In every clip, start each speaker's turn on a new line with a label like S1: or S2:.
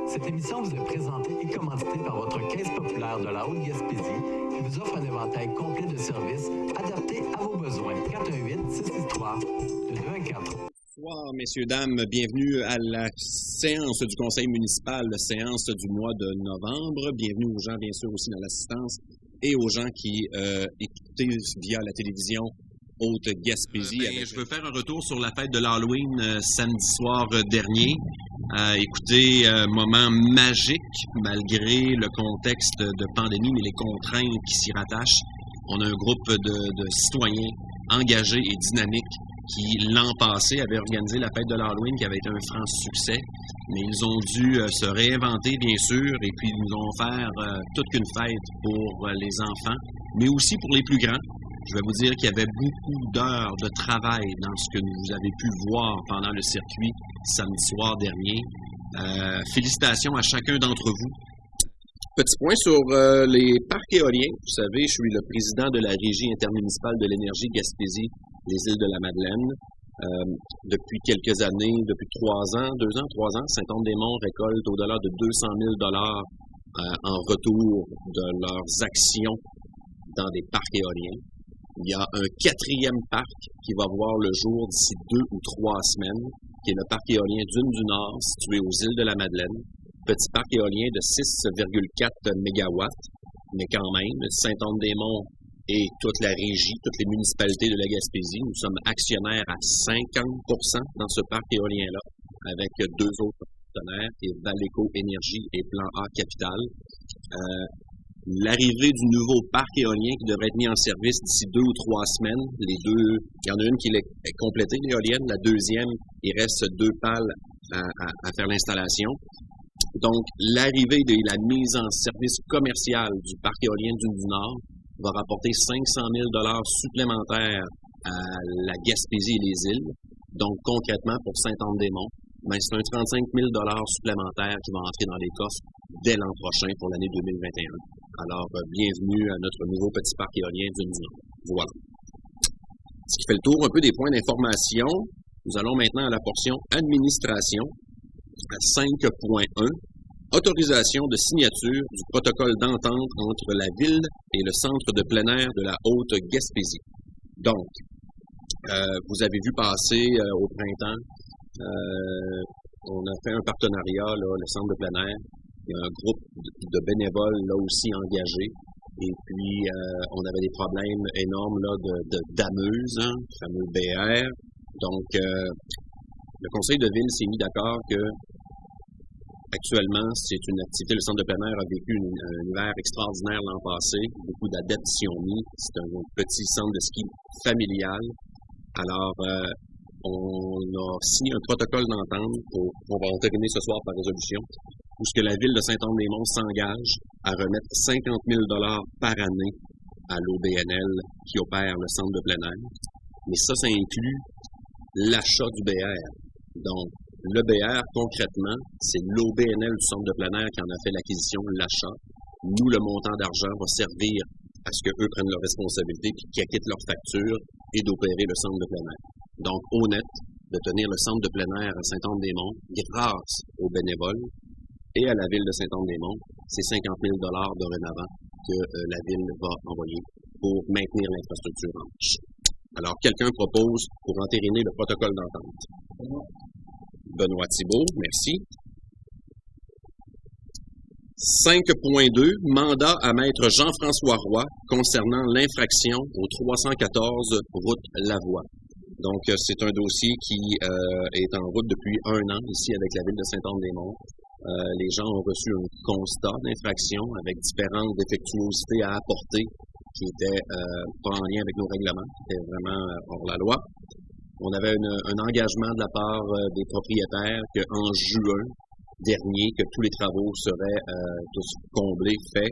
S1: Cette émission vous est présentée et commanditée par votre Caisse populaire de la Haute-Gaspésie qui vous offre un éventail complet de services adaptés à vos besoins. 418-663-2214.
S2: Bonsoir, messieurs, dames. Bienvenue à la séance du conseil municipal, séance du mois de novembre. Bienvenue aux gens, bien sûr, aussi dans l'assistance et aux gens qui écoutaient via la télévision Haute-Gaspésie. Je veux faire un retour sur la fête de l'Halloween samedi soir dernier. Écoutez, moment magique, malgré le contexte de pandémie, mais les contraintes qui s'y rattachent. On a un groupe de citoyens engagés et dynamiques qui, l'an passé, avaient organisé la fête de l'Halloween, qui avait été un franc succès. Mais ils ont dû se réinventer, bien sûr, et puis nous ont offert toute une fête pour les enfants, mais aussi pour les plus grands. Je vais vous dire qu'il y avait beaucoup d'heures de travail dans ce que vous avez pu voir pendant le circuit samedi soir dernier. Félicitations à chacun d'entre vous. Petit point sur les parcs éoliens. Vous savez, je suis le président de la Régie intermunicipale de l'énergie Gaspésie, les îles de la Madeleine. Depuis quelques années, depuis 3 ans, Saint-Anne-des-Monts récolte au-delà de 200 000 $ en retour de leurs actions dans des parcs éoliens. Il y a un 4e parc qui va voir le jour d'ici 2 ou 3 semaines, qui est le parc éolien Dune du Nord, situé aux îles de la Madeleine. Petit parc éolien de 6,4 MW, mais quand même, Saint-Anne-des-Monts et toute la régie, toutes les municipalités de la Gaspésie, nous sommes actionnaires à 50% dans ce parc éolien-là, avec 2 autres partenaires, et Valeco Énergie et Plan A Capital. L'arrivée du nouveau parc éolien qui devrait être mis en service d'ici 2 ou 3 semaines. Il y en a une qui est complétée, l'éolienne. La deuxième, il reste 2 pales à faire l'installation. Donc, l'arrivée de la mise en service commercial du parc éolien du Nord va rapporter 500 000 $ supplémentaires à la Gaspésie et les îles. Donc, concrètement, pour Saint-Anne-des-Monts, c'est un 35 000 $ supplémentaire qui va entrer dans les coffres dès l'an prochain pour l'année 2021. Alors, bienvenue à notre nouveau petit parc éolien du Nord. Voilà. Ce qui fait le tour un peu des points d'information. Nous allons maintenant à la portion administration, à 5.1. Autorisation de signature du protocole d'entente entre la Ville et le Centre de plein air de la Haute-Gaspésie. Donc, vous avez vu passer au printemps, on a fait un partenariat, là, le Centre de plein air. Il y a un groupe de bénévoles là aussi engagés. Et puis, on avait des problèmes énormes là de dameuses, le fameux BR. Donc, le conseil de ville s'est mis d'accord que actuellement, c'est une activité. Le Centre de plein air a vécu un hiver extraordinaire l'an passé. Beaucoup d'adeptes s'y ont mis. C'est un petit centre de ski familial. Alors, on a signé un protocole d'entente qu'on va entériner ce soir par résolution, où ce que la Ville de Saint-Anne-des-Monts s'engage à remettre 50 000 $ par année à l'OBNL qui opère le centre de plein air. Mais ça inclut l'achat du BR. Donc, le BR, concrètement, c'est l'OBNL du centre de plein air qui en a fait l'acquisition, l'achat. Nous, le montant d'argent va servir à ce qu'eux prennent leurs responsabilités puis qu'ils acquittent leurs factures et d'opérer le centre de plein air. Donc, honnête de tenir le centre de plein air à Saint-Anne-des-Monts grâce aux bénévoles et à la Ville de Saint-Anne-des-Monts. C'est 50 000 $ dorénavant que la Ville va envoyer pour maintenir l'infrastructure en marche. Alors, quelqu'un propose pour entériner le protocole d'entente. Benoît Thibault, merci. 5.2, mandat à maître Jean-François Roy concernant l'infraction au 314 route Lavoie. Donc, c'est un dossier qui est en route depuis 1 an ici avec la Ville de Saint-Anne-des-Monts. Les gens ont reçu un constat d'infraction avec différentes défectuosités à apporter qui étaient pas en lien avec nos règlements, qui étaient vraiment hors la loi. On avait un engagement de la part des propriétaires qu'en juin dernier, que tous les travaux seraient tous comblés, faits.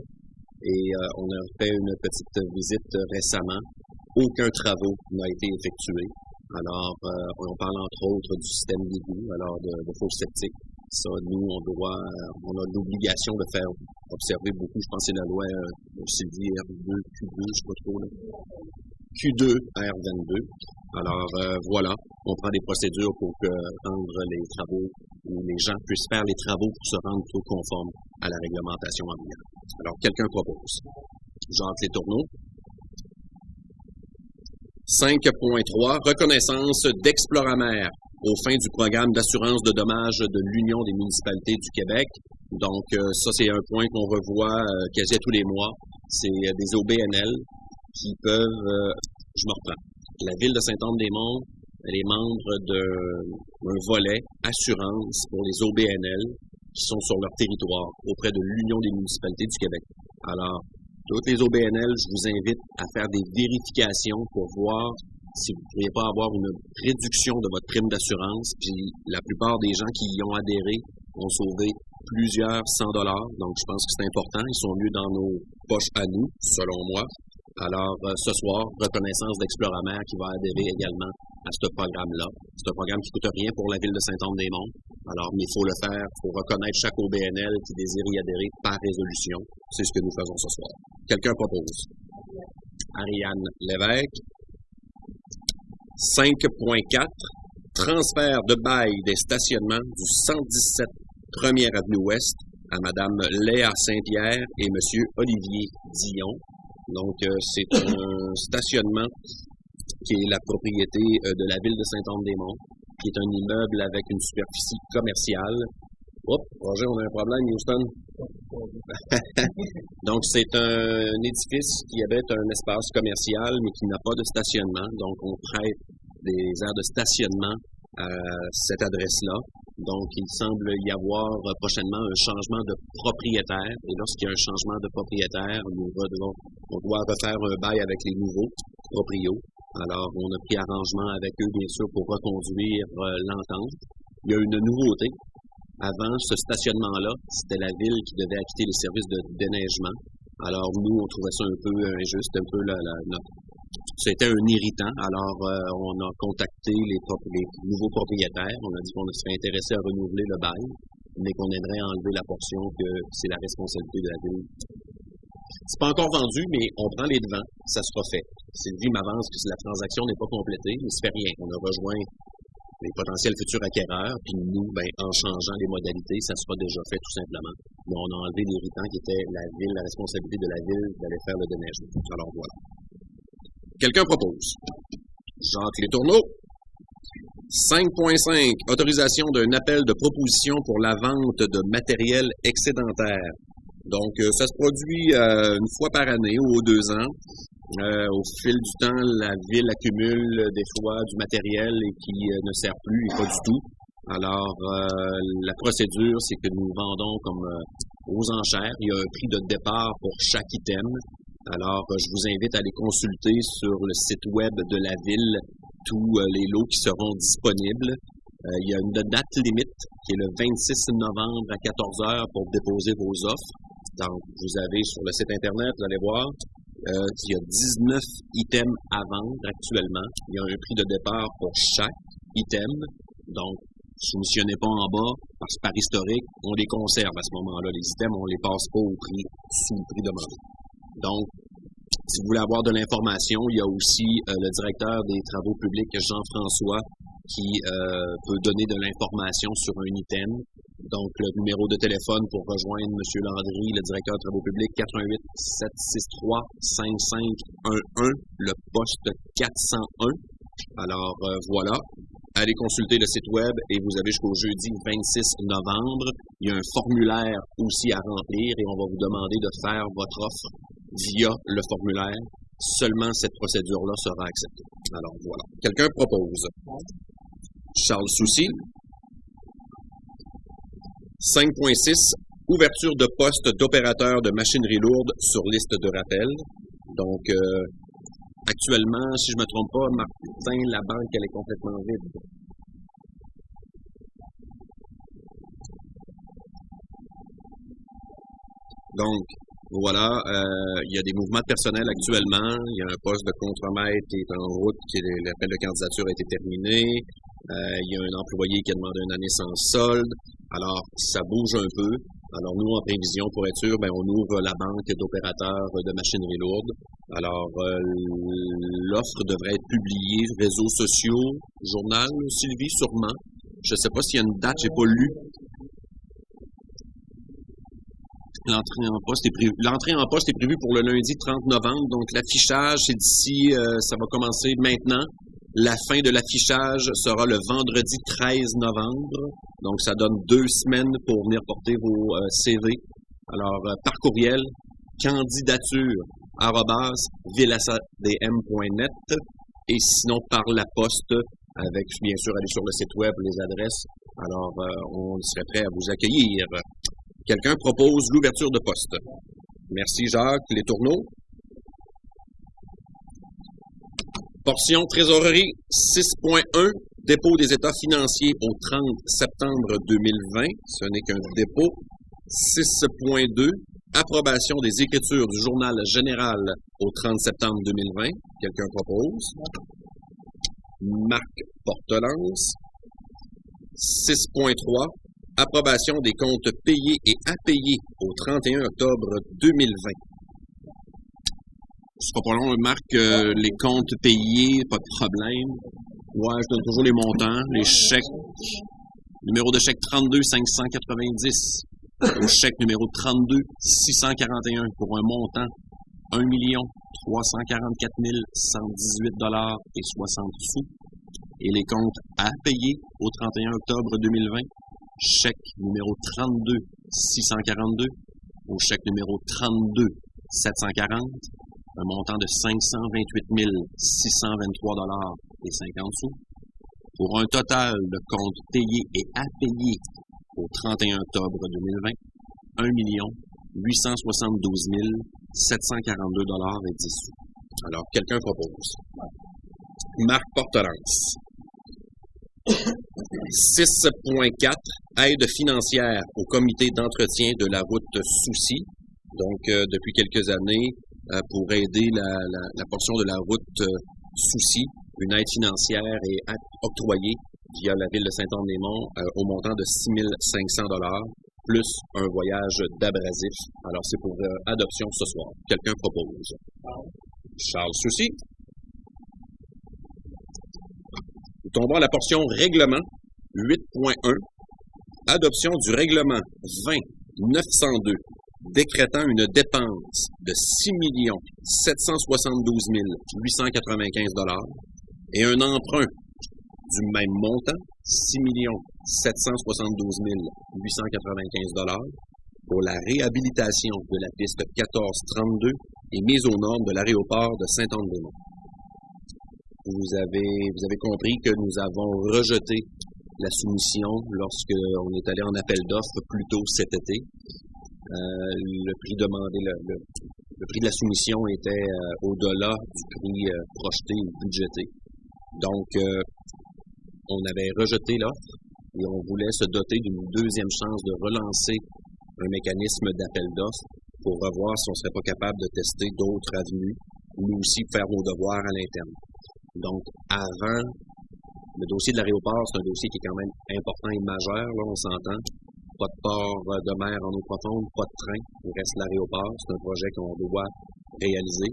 S2: Et on a fait une petite visite récemment. Aucun travaux n'a été effectué. Alors, on parle entre autres du système d'égout, alors de fosses septiques. Ça, nous, on a l'obligation de faire observer beaucoup. Je pense que c'est la loi Sylvie R2, Q2, je sais pas trop, là. Q2, R22. Alors, voilà, on prend des procédures pour rendre les travaux où les gens puissent faire les travaux pour se rendre tout conforme à la réglementation ambiante. Alors, quelqu'un propose. Jacques Letourneau. 5.3. Reconnaissance d'Exploramer aux fins du programme d'assurance de dommages de l'Union des municipalités du Québec. Donc, ça, c'est un point qu'on revoit quasi à tous les mois. C'est des OBNL qui peuvent... je me reprends. La Ville de Saint-Anne-des-Monts, elle est membre d'un volet assurance pour les OBNL qui sont sur leur territoire auprès de l'Union des municipalités du Québec. Alors, toutes les OBNL, je vous invite à faire des vérifications pour voir si vous ne pourriez pas avoir une réduction de votre prime d'assurance. Puis la plupart des gens qui y ont adhéré ont sauvé plusieurs $100. Donc, je pense que c'est important. Ils sont mieux dans nos poches à nous, selon moi. Alors, ce soir, reconnaissance d'Exploramer qui va adhérer également à ce programme-là. C'est un programme qui ne coûte rien pour la Ville de Saint-Anne-des-Monts. Alors, mais il faut le faire, il faut reconnaître chaque OBNL qui désire y adhérer par résolution. C'est ce que nous faisons ce soir. Quelqu'un propose? Ariane Lévesque. 5.4. Transfert de bail des stationnements du 117 1er Avenue Ouest à Madame Léa Saint-Pierre et Monsieur Olivier Dion. Donc, c'est un stationnement qui est la propriété de la Ville de Saint-Anne-des-Monts, qui est un immeuble avec une superficie commerciale. Hop, Roger, on a un problème, Houston. Donc, c'est un édifice qui avait un espace commercial, mais qui n'a pas de stationnement. Donc, on prête des aires de stationnement à cette adresse-là. Donc, il semble y avoir prochainement un changement de propriétaire. Et lorsqu'il y a un changement de propriétaire, on doit refaire un bail avec les nouveaux proprios. Alors, on a pris arrangement avec eux, bien sûr, pour reconduire l'entente. Il y a une nouveauté. Avant ce stationnement-là, c'était la Ville qui devait acquitter les services de déneigement. Alors, nous, on trouvait ça un peu injuste, un peu c'était un irritant. Alors, on a contacté les nouveaux propriétaires. On a dit qu'on serait intéressé à renouveler le bail, mais qu'on aimerait enlever la portion que c'est la responsabilité de la Ville. C'est pas encore vendu, mais on prend les devants. Ça sera fait. Sylvie m'avance que si la transaction n'est pas complétée, il ne se fait rien. On a rejoint les potentiels futurs acquéreurs, puis nous, en changeant les modalités, ça sera déjà fait tout simplement. Mais on a enlevé l'irritant qui était la Ville, la responsabilité de la Ville d'aller faire le déneigement. Alors voilà. Quelqu'un propose. Jacques Letourneau. 5.5. Autorisation d'un appel de proposition pour la vente de matériel excédentaire. Donc, ça se produit une fois par année ou aux 2 ans. Au fil du temps, la Ville accumule des fois du matériel et qui ne sert plus et pas du tout. Alors, la procédure, c'est que nous vendons comme aux enchères. Il y a un prix de départ pour chaque item. Alors, je vous invite à aller consulter sur le site web de la Ville tous les lots qui seront disponibles. Il y a une date limite qui est le 26 novembre à 14 heures pour déposer vos offres. Donc, vous avez sur le site Internet, vous allez voir, il y a 19 items à vendre actuellement. Il y a un prix de départ pour chaque item. Donc, soumissionnez pas en bas, parce que par historique, on les conserve à ce moment-là. Les items, on les passe pas au prix, sous le prix demandé. Donc, si vous voulez avoir de l'information, il y a aussi le directeur des travaux publics, Jean-François, qui peut donner de l'information sur un item. Donc, le numéro de téléphone pour rejoindre M. Landry, le directeur des travaux publics, 418-763-5511, le poste 401. Alors, voilà. Allez consulter le site web et vous avez jusqu'au jeudi 26 novembre. Il y a un formulaire aussi à remplir et on va vous demander de faire votre offre via le formulaire. Seulement cette procédure-là sera acceptée. Alors, voilà. Quelqu'un propose. Charles Soucy. 5.6. Ouverture de poste d'opérateur de machinerie lourde sur liste de rappel. Donc, actuellement, si je ne me trompe pas, Martin, la banque, elle est complètement vide. Donc, voilà, il y a des mouvements de personnel actuellement. Il y a un poste de contremaître qui est en route, l'appel de candidature a été terminé. Il y a un employé qui a demandé une année sans solde. Alors, ça bouge un peu. Alors, nous, en prévision, pour être sûr, on ouvre la banque d'opérateurs de machinerie lourde. Alors, l'offre devrait être publiée, réseaux sociaux, journal, Sylvie, sûrement. Je ne sais pas s'il y a une date, j'ai pas lu. L'entrée en poste est prévue pour le lundi 30 novembre. Donc, l'affichage, c'est d'ici, ça va commencer maintenant. La fin de l'affichage sera le vendredi 13 novembre. Donc, ça donne 2 semaines pour venir porter vos CV. Alors, par courriel, candidature@villasadm.net et sinon par la poste avec, bien sûr, aller sur le site web, les adresses. Alors, on serait prêt à vous accueillir. Quelqu'un propose l'ouverture de poste. Merci, Jacques. Les tourneaux. Portion trésorerie 6.1, dépôt des états financiers au 30 septembre 2020. Ce n'est qu'un dépôt. 6.2, approbation des écritures du journal général au 30 septembre 2020. Quelqu'un propose. Marc Portelance. 6.3, approbation des comptes payés et à payer au 31 octobre 2020. Ce sera pas long, Marc, les comptes payés, pas de problème. Ouais, je donne toujours les montants, les chèques. Numéro de chèque 32 590. Au chèque numéro 32 641 pour un montant 1 344 118 $ et 60 sous. Et les comptes à payer au 31 octobre 2020. Chèque numéro 32 642 au chèque numéro 32 740, un montant de 528 623 $ et 50 sous, pour un total de comptes payés et à payer au 31 octobre 2020, 1 872 742 $ et 10 sous. Alors, quelqu'un propose. Marc Portelance. 6.4, aide financière au comité d'entretien de la route Soucy. Donc, depuis quelques années, pour aider la portion de la route Soucy, une aide financière est octroyée via la ville de Saint-Anne-des-Monts au montant de 6 500 $ plus un voyage d'abrasif. Alors, c'est pour adoption ce soir. Quelqu'un propose. Charles Soucy. Nous tombons à la portion règlement 8.1, adoption du règlement 20-902, décrétant une dépense de 6 772 895 $ et un emprunt du même montant, 6 772 895 $ pour la réhabilitation de la piste 1432 et mise aux normes de l'aéroport de Saint-Anne-des-Monts. Vous avez compris que nous avons rejeté la soumission lorsque on est allé en appel d'offres plus tôt cet été. Le prix demandé, le prix de la soumission était au-delà du prix projeté ou budgété. Donc, on avait rejeté l'offre et on voulait se doter d'une deuxième chance de relancer un mécanisme d'appel d'offres pour revoir si on ne serait pas capable de tester d'autres avenues, nous aussi faire nos devoirs à l'interne. Donc, avant, le dossier de l'aéroport, c'est un dossier qui est quand même important et majeur, là, on s'entend. Pas de port de mer en eau profonde, pas de train, il reste l'aéroport. C'est un projet qu'on doit réaliser,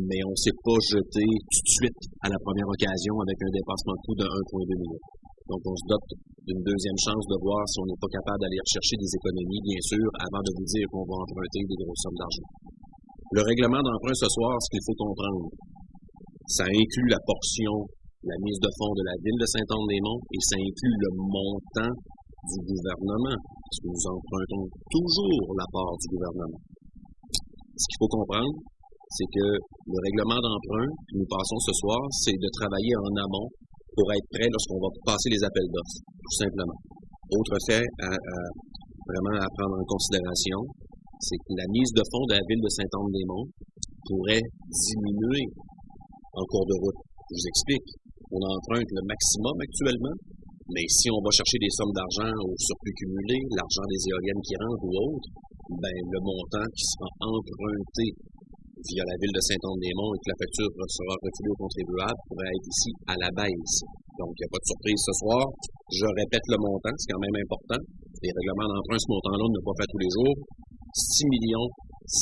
S2: mais on ne s'est pas jeté tout de suite à la première occasion avec un dépassement de coût de 1,2 million. Donc, on se dote d'une deuxième chance de voir si on n'est pas capable d'aller rechercher des économies, bien sûr, avant de vous dire qu'on va emprunter des grosses sommes d'argent. Le règlement d'emprunt ce soir, ce qu'il faut comprendre, ça inclut la portion, la mise de fonds de la ville de Saint-Anne-des-Monts et ça inclut le montant du gouvernement, parce que nous empruntons toujours la part du gouvernement. Ce qu'il faut comprendre, c'est que le règlement d'emprunt que nous passons ce soir, c'est de travailler en amont pour être prêt lorsqu'on va passer les appels d'offres, tout simplement. Autre fait vraiment à prendre en considération, c'est que la mise de fonds de la ville de Saint-Anne-des-Monts pourrait diminuer en cours de route. Je vous explique. On emprunte le maximum actuellement, mais si on va chercher des sommes d'argent au surplus cumulé, l'argent des éoliennes qui rentrent ou autre, ben le montant qui sera emprunté via la ville de Saint-Anne-des-Monts et que la facture sera refilée aux contribuables pourrait être ici à la baisse. Donc, il n'y a pas de surprise ce soir. Je répète le montant, c'est quand même important. Les règlements d'emprunt, ce montant-là, on ne pas fait tous les jours. 6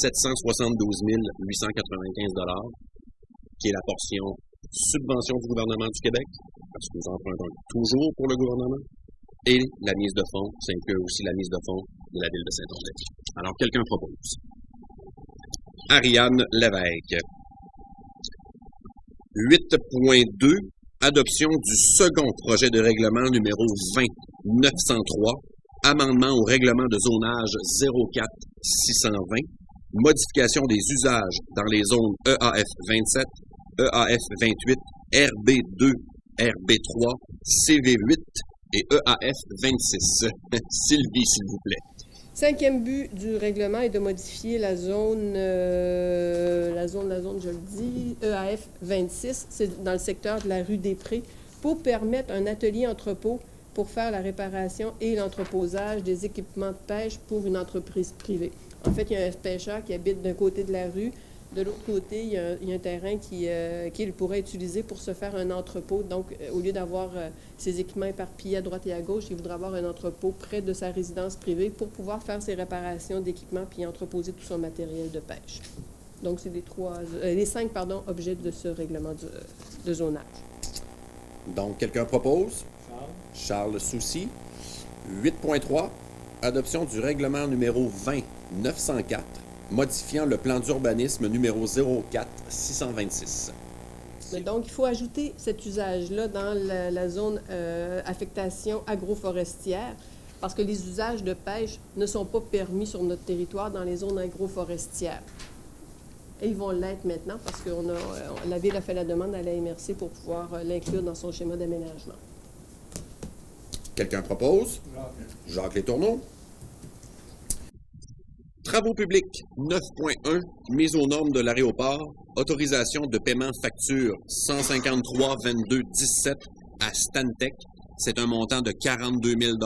S2: 772 895 $, qui est la portion subvention du gouvernement du Québec, parce que nous empruntons toujours pour le gouvernement, et la mise de fonds, ça inclut aussi la mise de fonds de la ville de Saint-Ondet. Alors, quelqu'un propose. Ariane Lévesque. 8.2, adoption du second projet de règlement numéro 20-903, amendement au règlement de zonage 04-620, modification des usages dans les zones EAF 27, EAF 28, RB2, RB3, CV8 et EAF 26. Sylvie, s'il vous plaît.
S3: 5e but du règlement est de modifier la zone, je le dis, EAF 26, c'est dans le secteur de la rue des Prés, pour permettre un atelier entrepôt pour faire la réparation et l'entreposage des équipements de pêche pour une entreprise privée. En fait, il y a un pêcheur qui habite d'un côté de la rue. De l'autre côté, il y a un terrain qu'il pourrait utiliser pour se faire un entrepôt. Donc, au lieu d'avoir ses équipements éparpillés à droite et à gauche, il voudrait avoir un entrepôt près de sa résidence privée pour pouvoir faire ses réparations d'équipements puis entreposer tout son matériel de pêche. Donc, c'est les 5 objets de ce règlement de zonage.
S2: Donc, quelqu'un propose? Charles Soucy. 8.3, adoption du règlement numéro 20-904, modifiant le plan d'urbanisme numéro 04-626.
S3: Donc, il faut ajouter cet usage-là dans la zone affectation agroforestière, parce que les usages de pêche ne sont pas permis sur notre territoire dans les zones agroforestières. Et ils vont l'être maintenant parce que la Ville a fait la demande à la MRC pour pouvoir l'inclure dans son schéma d'aménagement.
S2: Quelqu'un propose? Jacques Letourneau. Travaux publics 9.1, mise aux normes de l'aéroport, autorisation de paiement facture 153-22-17 à Stantec. C'est un montant de 42 000 $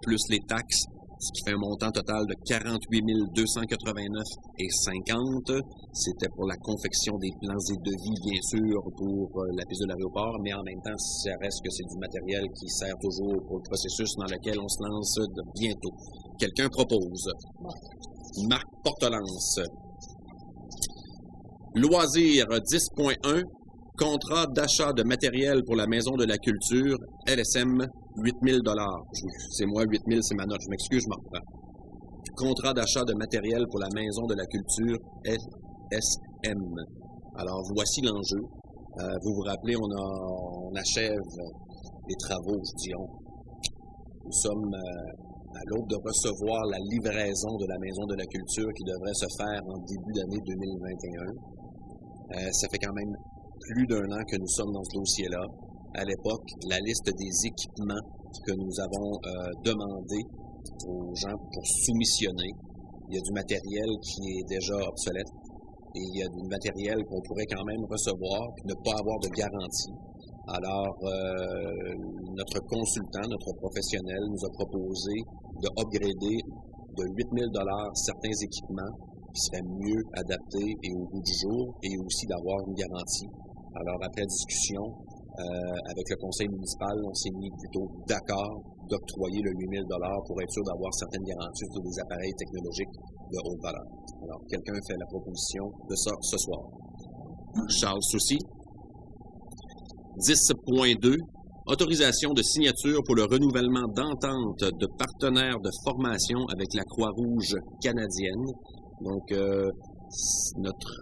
S2: plus les taxes, ce qui fait un montant total de 48 289,50 $. C'était pour la confection des plans et devis, bien sûr, pour la piste de l'aéroport, mais en même temps, ça reste que c'est du matériel qui sert toujours pour le processus dans lequel on se lance bientôt. Quelqu'un propose. Marc Portelance. Loisirs 10.1, contrat d'achat de matériel pour la Maison de la Culture, LSM, 8 000 $. C'est moi, 8 000, c'est ma note. Je m'excuse, je m'en reprends. Contrat d'achat de matériel pour la Maison de la Culture, LSM. Alors, voici l'enjeu. Vous vous rappelez, on achève les travaux, je dis on. Nous sommes à l'aube de recevoir la livraison de la Maison de la Culture qui devrait se faire en début d'année 2021. Ça fait quand même plus d'1 an que nous sommes dans ce dossier-là. À l'époque, la liste des équipements que nous avons demandé aux gens pour soumissionner, il y a du matériel qui est déjà obsolète et il y a du matériel qu'on pourrait quand même recevoir et ne pas avoir de garantie. Alors, notre consultant, notre professionnel nous a proposé de upgrader de 8 000 $ certains équipements qui seraient mieux adaptés et au goût du jour et aussi d'avoir une garantie. Alors, après discussion avec le conseil municipal, on s'est mis plutôt d'accord d'octroyer le 8 000 $ pour être sûr d'avoir certaines garanties sur des appareils technologiques de haute valeur. Alors, quelqu'un fait la proposition de ça ce soir. Charles Soucy. 10.2, autorisation de signature pour le renouvellement d'entente de partenaires de formation avec la Croix-Rouge canadienne. Donc, notre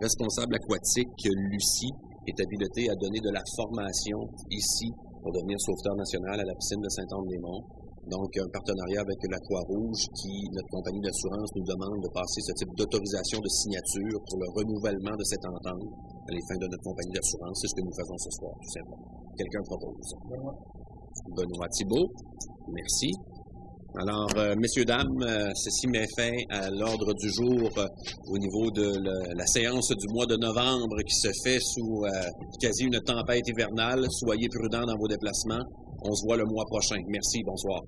S2: responsable aquatique, Lucie, est habilitée à donner de la formation ici pour devenir sauveteur national à la piscine de Saint-Anne-des-Monts. Donc, un partenariat avec la Croix-Rouge qui, notre compagnie d'assurance, nous demande de passer ce type d'autorisation de signature pour le renouvellement de cette entente à les fins de notre compagnie d'assurance. C'est ce que nous faisons ce soir, tout simplement. Quelqu'un propose. Benoît Thibault. Merci. Alors, messieurs, dames, ceci met fin à l'ordre du jour au niveau de la séance du mois de novembre qui se fait sous quasi une tempête hivernale. Soyez prudents dans vos déplacements. On se voit le mois prochain. Merci. Bonsoir.